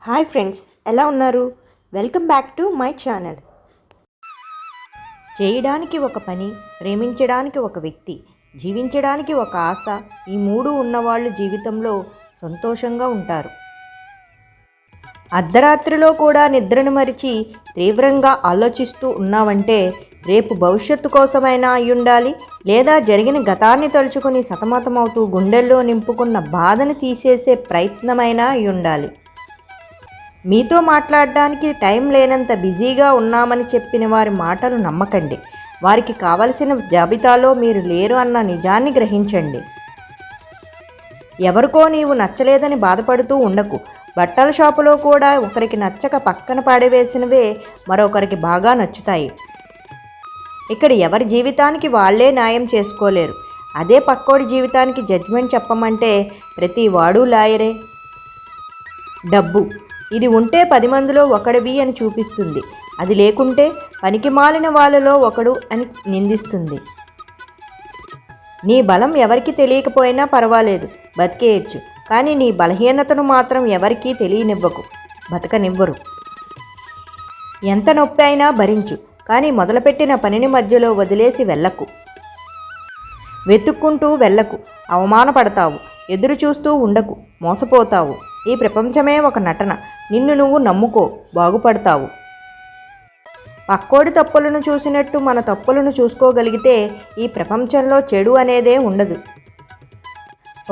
Hi friends, ఎలా ఉన్నారు? Welcome back to my channel. చేయడానికి ఒక పని, ప్రేమించడానికి ఒక వ్యక్తి, జీవించడానికి ఒక ఆశ, ఈ మూడు ఉన్నవాళ్ళు జీవితంలో సంతోషంగా ఉంటారు. అర్ధరాత్రిలో కూడా నిద్రను మరిచి తీవ్రంగా ఆలోచిస్తూ ఉన్నావంటే రేపు భవిష్యత్తు కోసమైనా అయ్యుండాలి, లేదా జరిగిన గతాన్ని తలుచుకుని సతమతమవుతూ గుండెల్లో నింపుకున్న బాధను తీసేసే ప్రయత్నమైనా అయ్యుండాలి. మీతో మాట్లాడడానికి టైం లేనంత బిజీగా ఉన్నామని చెప్పిన వారి మాటలు నమ్మకండి. వారికి కావలసిన జాబితాలో మీరు లేరు అన్న నిజాన్ని గ్రహించండి. ఎవరికో నీవు నచ్చలేదని బాధపడుతూ ఉండకు. బట్టల షాపులో కూడా ఒకరికి నచ్చక పక్కన పాడవేసినవే మరొకరికి బాగా నచ్చుతాయి. ఇక్కడ ఎవరి జీవితానికి వాళ్ళే న్యాయం చేసుకోలేరు. అదే పక్కోడి జీవితానికి జడ్జిమెంట్ చెప్పమంటే ప్రతి వాడు లాయరే. డబ్బు ఇది ఉంటే 10 మందిలో ఒకడివి అని చూపిస్తుంది, అది లేకుంటే పనికి మాలిన వాళ్ళలో ఒకడు అని నిందిస్తుంది. నీ బలం ఎవరికి తెలియకపోయినా పర్వాలేదు, బతికేయచ్చు. కానీ నీ బలహీనతను మాత్రం ఎవరికీ తెలియనివ్వకు, బతకనివ్వరు. ఎంత నొప్పి అయినా భరించు, కానీ మొదలుపెట్టిన పనిని మధ్యలో వదిలేసి వెళ్ళకు. వెతుక్కుంటూ వెళ్ళకు, అవమానపడతావు. ఎదురు చూస్తూ ఉండకు, మోసపోతావు. ఈ ప్రపంచమే ఒక నటన. నిన్ను నువ్వు నమ్ముకో, బాగుపడతావు. పక్కోడి తప్పులను చూసినట్టు మన తప్పులను చూసుకోగలిగితే ఈ ప్రపంచంలో చెడు అనేదే ఉండదు.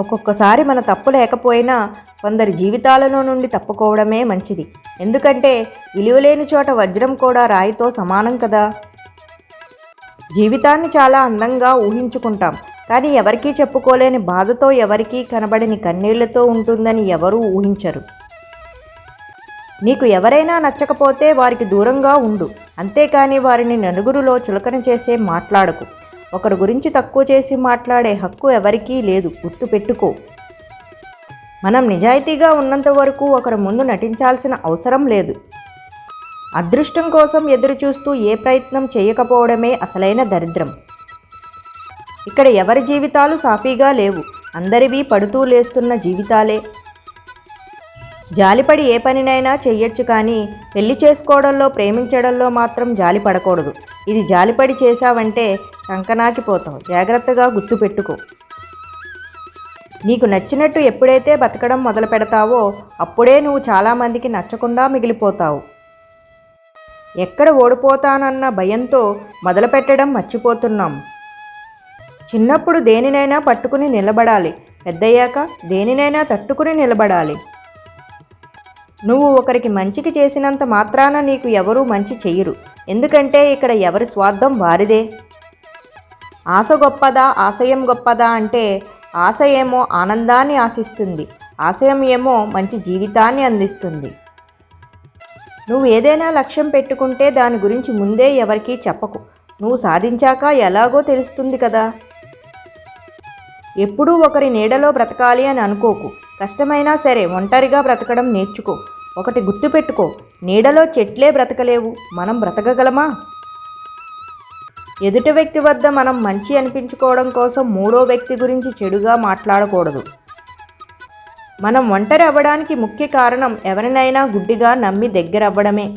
ఒక్కొక్కసారి మన తప్పు లేకపోయినా కొందరి జీవితాలలో నుండి తప్పుకోవడమే మంచిది. ఎందుకంటే విలువలేని చోట వజ్రం కూడా రాయితో సమానం కదా. జీవితాన్ని చాలా అందంగా ఊహించుకుంటాం, కానీ ఎవరికీ చెప్పుకోలేని బాధతో, ఎవరికీ కనబడని కన్నీళ్లతో ఉంటుందని ఎవరూ ఊహించరు. నీకు ఎవరైనా నచ్చకపోతే వారికి దూరంగా ఉండు, అంతేకాని వారిని నలుగురిలో చులకన చేసే మాట్లాడకు. ఒకరి గురించి తక్కువ చేసి మాట్లాడే హక్కు ఎవరికీ లేదు, గుర్తుపెట్టుకో. మనం నిజాయితీగా ఉన్నంత వరకు ఒకరి ముందు నటించాల్సిన అవసరం లేదు. అదృష్టం కోసం ఎదురు చూస్తూ ఏ ప్రయత్నం చేయకపోవడమే అసలైన దరిద్రం. ఇక్కడ ఎవరి జీవితాలు సాఫీగా లేవు, అందరివి పడుతూ లేస్తున్న జీవితాలే. జాలిపడి ఏ పనినైనా చెయ్యొచ్చు, కానీ పెళ్లి చేసుకోవడంలో, ప్రేమించడంలో మాత్రం జాలి పడకూడదు. ఇది జాలిపడి చేశావంటే కంకనాకిపోతావు, జాగ్రత్తగా గుర్తుపెట్టుకో. నీకు నచ్చినట్టు ఎప్పుడైతే బతకడం మొదలు పెడతావో అప్పుడే నువ్వు చాలామందికి నచ్చకుండా మిగిలిపోతావు. ఎక్కడ ఓడిపోతానన్న భయంతో మొదలుపెట్టడం మర్చిపోతున్నాం. చిన్నప్పుడు దేనినైనా పట్టుకుని నిలబడాలి, పెద్దయ్యాక దేనినైనా తట్టుకుని నిలబడాలి. నువ్వు ఒకరికి మంచికి చేసినంత మాత్రాన నీకు ఎవరూ మంచి చెయ్యరు. ఎందుకంటే ఇక్కడ ఎవరి స్వార్థం వారిదే. ఆశ గొప్పదా, ఆశయం గొప్పదా అంటే ఆశ ఏమో ఆనందాన్ని ఆశిస్తుంది, ఆశయం ఏమో మంచి జీవితాన్ని అందిస్తుంది. నువ్వు ఏదైనా లక్ష్యం పెట్టుకుంటే దాని గురించి ముందే ఎవరికీ చెప్పకు. నువ్వు సాధించాక ఎలాగో తెలుస్తుంది కదా. ఎప్పుడూ ఒకరి నీడలో బ్రతకాలి అని అనుకోకు. కష్టమైనా సరే ఒంటరిగా బ్రతకడం నేర్చుకో. ఒకటి గుర్తుపెట్టుకో, నీడలో చెట్లే బ్రతకలేవు, మనం బ్రతకగలమా? ఎదుటి వ్యక్తి వద్ద మనం మంచి అనిపించుకోవడం కోసం మూడో వ్యక్తి గురించి చెడుగా మాట్లాడకూడదు. మనం ఒంటరి అవ్వడానికి ముఖ్య కారణం ఎవరినైనా గుడ్డిగా నమ్మి దగ్గరవ్వడమే.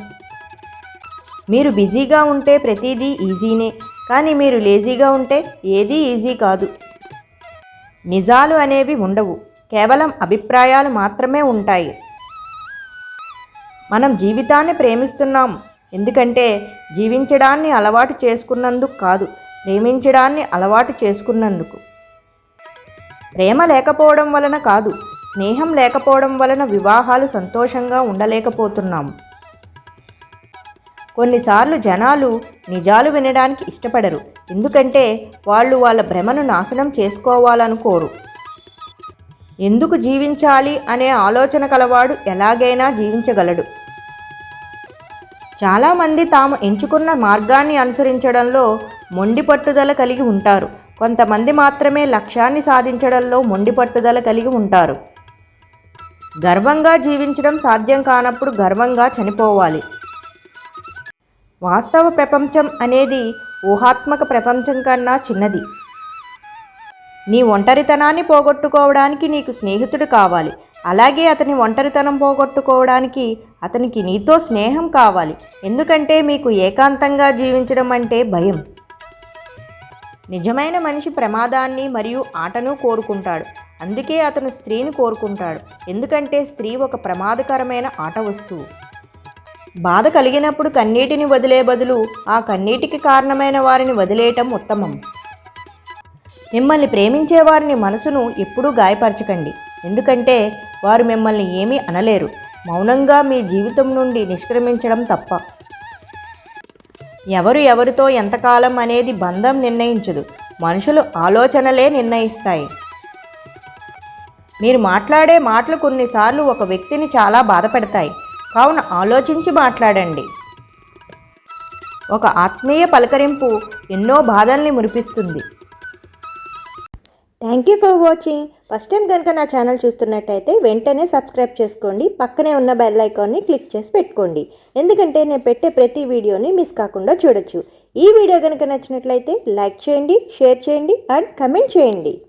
మీరు బిజీగా ఉంటే ప్రతిదీ ఈజీనే, కానీ మీరు లేజీగా ఉంటే ఏదీ ఈజీ కాదు. నిజాలు అనేవి ఉండవు, కేవలం అభిప్రాయాలు మాత్రమే ఉంటాయి. మనం జీవితాన్ని ప్రేమిస్తున్నాం ఎందుకంటే జీవించడాన్ని అలవాటు చేసుకున్నందుకు కాదు, ప్రేమించడాన్ని అలవాటు చేసుకున్నందుకు. ప్రేమ లేకపోవడం వలన కాదు, స్నేహం లేకపోవడం వలన వివాహాలు సంతోషంగా ఉండలేకపోతున్నాం. కొన్నిసార్లు జనాలు నిజాలు వినడానికి ఇష్టపడరు, ఎందుకంటే వాళ్ళు వాళ్ళ భ్రమను నాశనం చేసుకోవాలనుకోరు. ఎందుకు జీవించాలి అనే ఆలోచన కలవాడు ఎలాగైనా జీవించగలడు. చాలామంది తాము ఎంచుకున్న మార్గాన్ని అనుసరించడంలో మొండి పట్టుదల కలిగి ఉంటారు. కొంతమంది మాత్రమే లక్ష్యాన్ని సాధించడంలో మొండి పట్టుదల కలిగి ఉంటారు. గర్వంగా జీవించడం సాధ్యం కానప్పుడు గర్వంగా చనిపోవాలి. వాస్తవ ప్రపంచం అనేది ఊహాత్మక ప్రపంచం కన్నా చిన్నది. నీ ఒంటరితనాన్ని పోగొట్టుకోవడానికి నీకు స్నేహితుడు కావాలి. అలాగే అతని ఒంటరితనం పోగొట్టుకోవడానికి అతనికి నీతో స్నేహం కావాలి. ఎందుకంటే మీకు ఏకాంతంగా జీవించడం అంటే భయం. నిజమైన మనిషి ప్రమాదాన్ని మరియు ఆటను కోరుకుంటాడు. అందుకే అతను స్త్రీని కోరుకుంటాడు. ఎందుకంటే స్త్రీ ఒక ప్రమాదకరమైన ఆట వస్తువు. బాధ కలిగినప్పుడు కన్నీటిని వదిలే బదులు ఆ కన్నీటికి కారణమైన వారిని వదిలేయటం ఉత్తమం. మిమ్మల్ని ప్రేమించే వారిని మనసును ఎప్పుడూ గాయపరచకండి. ఎందుకంటే వారు మిమ్మల్ని ఏమీ అనలేరు. మౌనంగా మీ జీవితం నుండి నిష్క్రమించడం తప్ప. ఎవరితో ఎంతకాలం అనేది బంధం నిర్ణయించదు. మనుషుల ఆలోచనలే నిర్ణయిస్తాయి. మీరు మాట్లాడే మాటలు కొన్నిసార్లు ఒక వ్యక్తిని చాలా బాధ పెడతాయి. కావున ఆలోచించి మాట్లాడండి. ఒక ఆత్మీయ పలకరింపు ఎన్నో బాధల్ని మురిపిస్తుంది. Thank you for watching. First time కనుక నా ఛానల్ చూస్తున్నట్టయితే వెంటనే సబ్స్క్రైబ్ చేసుకోండి. పక్కనే ఉన్న బెల్ ఐకాన్ని క్లిక్ చేసి పెట్టుకోండి. ఎందుకంటే నేను పెట్టే ప్రతి వీడియోని మిస్ కాకుండా చూడొచ్చు. ఈ వీడియో కనుక నచ్చినట్లయితే లైక్ చేయండి, షేర్ చేయండి అండ్ కమెంట్ చేయండి.